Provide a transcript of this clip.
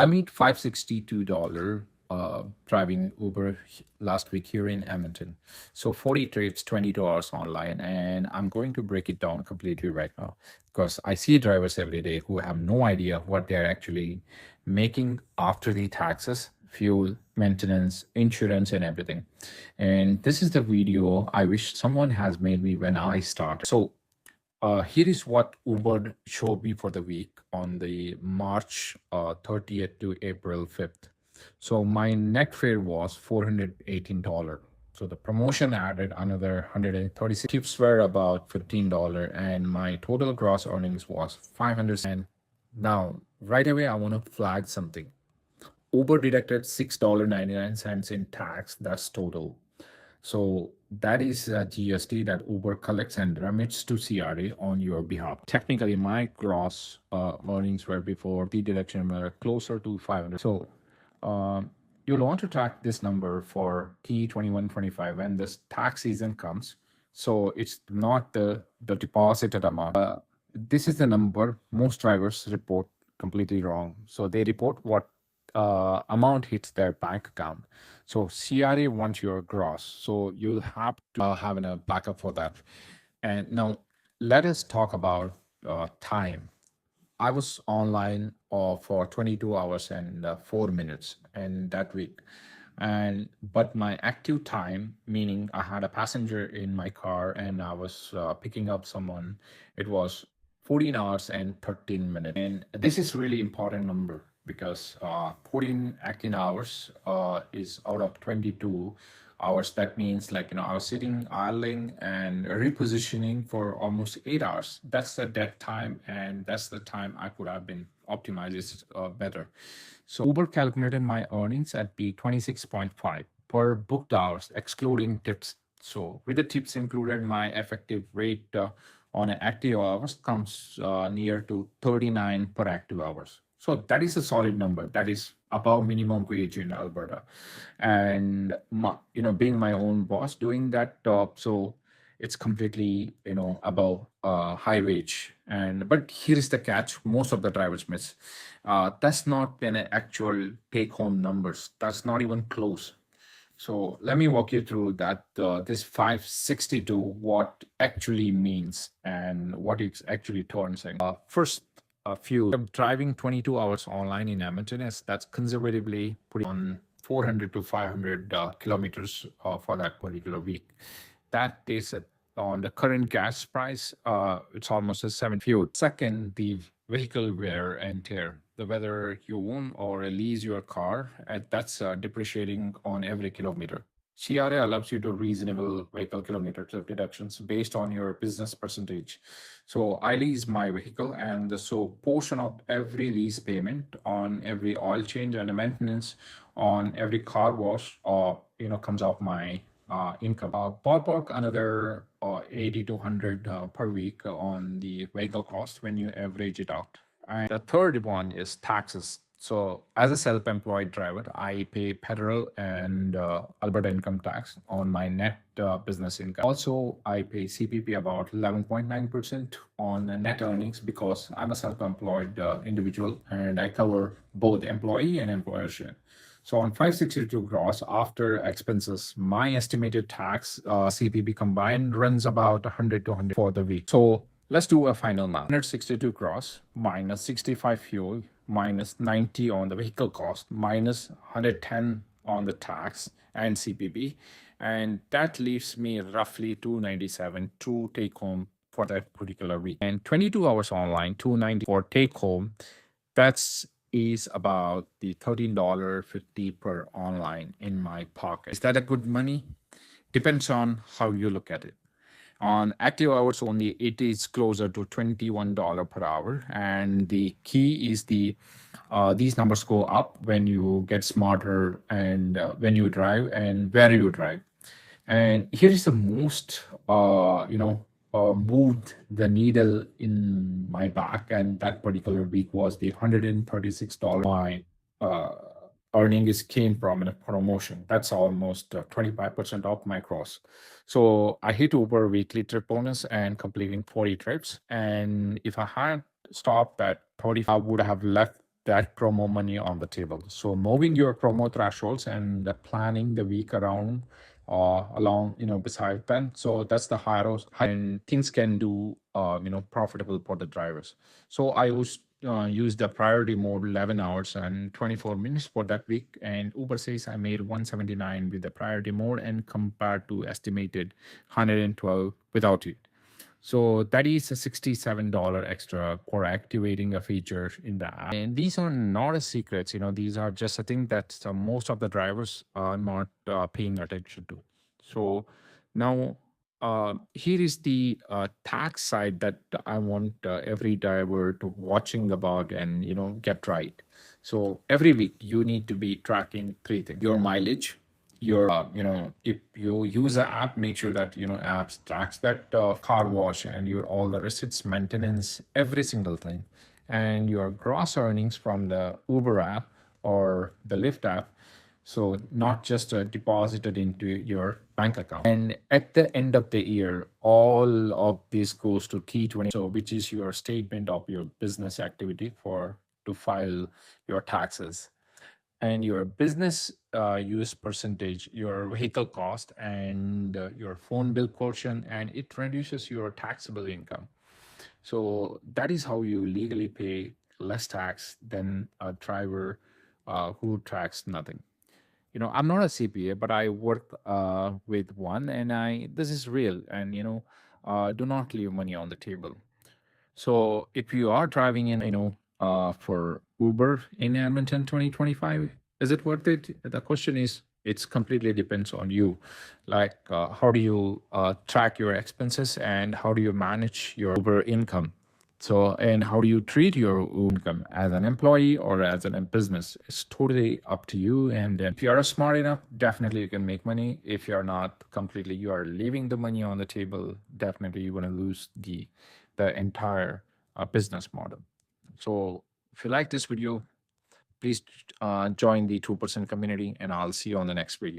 I made $562 driving Uber last week here in Edmonton. So 40 trips, $20 online, and I'm going to break it down completely right now because I see drivers every day who have no idea what they're actually making after the taxes, fuel, maintenance, insurance, and everything. And this is the video I wish someone has made me when I started. So here is what Uber showed me for the week on the March 30th to April 5th. So my net fare was $418. So the promotion added another 136. Tips were about $15 and my total gross earnings was 500. And now, right away, I want to flag something. Uber deducted $6.99 in tax. That's total. So that is a GST that Uber collects and remits to CRA on your behalf. Technically, my gross earnings were before the deduction were closer to 500. So you'll want to track this number for T2125 when this tax season comes. So it's not the deposited amount. This is the number most drivers report completely wrong. So they report what amount hits their bank account. So CRA wants your gross. So you'll have to have a backup for that. And now let us talk about time. I was online for 22 hours and 4 minutes and that week. And but my active time, meaning I had a passenger in my car and I was picking up someone, it was 14 hours and 13 minutes. And this is really important number because 14 active hours is out of 22 hours. That means like, I was sitting, idling and repositioning for almost 8 hours. That's the dead time. And that's the time I could have been optimized better. So Uber calculated my earnings at be 26.5 per booked hours, excluding tips. So with the tips included, my effective rate on an active hours comes near to 39 per active hours. So that is a solid number. That is above minimum wage in Alberta. And being my own boss doing that job, so it's completely above high wage. And but here is the catch: most of the drivers miss. That's not an actual take home numbers. That's not even close. So let me walk you through that this 562 what actually means and what it actually turns in. First, a few driving 22 hours online in Edmonton is that's conservatively putting on 400 to 500 kilometers for that particular week. That is on the current gas price. It's almost a seven fuel. Second, the vehicle wear and tear. The whether you own or lease your car, that's depreciating on every kilometer. CRA allows you to reasonable vehicle kilometers of deductions based on your business percentage. So I lease my vehicle, and so portion of every lease payment on every oil change and maintenance on every car wash, comes off my income. Ballpark another 80 to 100 per week on the vehicle cost when you average it out. And the third one is taxes. So as a self-employed driver, I pay federal and Alberta income tax on my net business income. Also, I pay CPP about 11.9% on the net earnings because I'm a self-employed individual and I cover both employee and employer share. So on 562 gross after expenses, my estimated tax CPP combined runs about 100 to 100 for the week. So let's do a final math. 162 gross minus 65 fuel minus 90 on the vehicle cost minus 110 on the tax and CPP. And that leaves me roughly 297 to take home for that particular week. And 22 hours online, 290 for take home. That's is about the $13.50 per online in my pocket. Is that a good money? Depends on how you look at it. On active hours only, it is closer to $21 per hour. And the key is these numbers go up when you get smarter and when you drive and where you drive. And here is the most, moved the needle in my back. And that particular week was the $136 my earnings came from a promotion. That's almost 25% off my gross. So I hit Uber weekly trip bonus and completing 40 trips. And if I had stopped at 30, I would have left that promo money on the table. So moving your promo thresholds and planning the week around along, beside them. So that's the higher and things can do, profitable for the drivers. So I was use the priority mode 11 hours and 24 minutes for that week. And Uber says I made 179 with the priority mode and compared to estimated 112 without it. So that is a $67 extra for activating a feature in the app. And these are not a secrets, these are just a thing that most of the drivers are not paying attention to. So now here is the tax side that I want every driver to watching about and get right. So every week you need to be tracking three things: your mileage, your if you use an app, make sure that apps tracks that car wash and your all the receipts, maintenance, every single thing, and your gross earnings from the Uber app or the Lyft app. So not just deposited into your bank account. And at the end of the year, all of this goes to T20, so which is your statement of your business activity for to file your taxes, and your business use percentage, your vehicle cost, and your phone bill portion, and it reduces your taxable income. So that is how you legally pay less tax than a driver who tracks nothing. I'm not a CPA, but I work with one, and I this is real. And do not leave money on the table. So if you are driving in, for Uber in Edmonton 2025, is it worth it? The question is, it's completely depends on you. Like, how do you track your expenses and how do you manage your Uber income? So, and how do you treat your income as an employee or as a business? It's totally up to you. And then if you are smart enough, definitely you can make money. If you're not completely, you are leaving the money on the table, definitely you're going to lose the entire business model. So if you like this video, please join the 2% community, and I'll see you on the next video.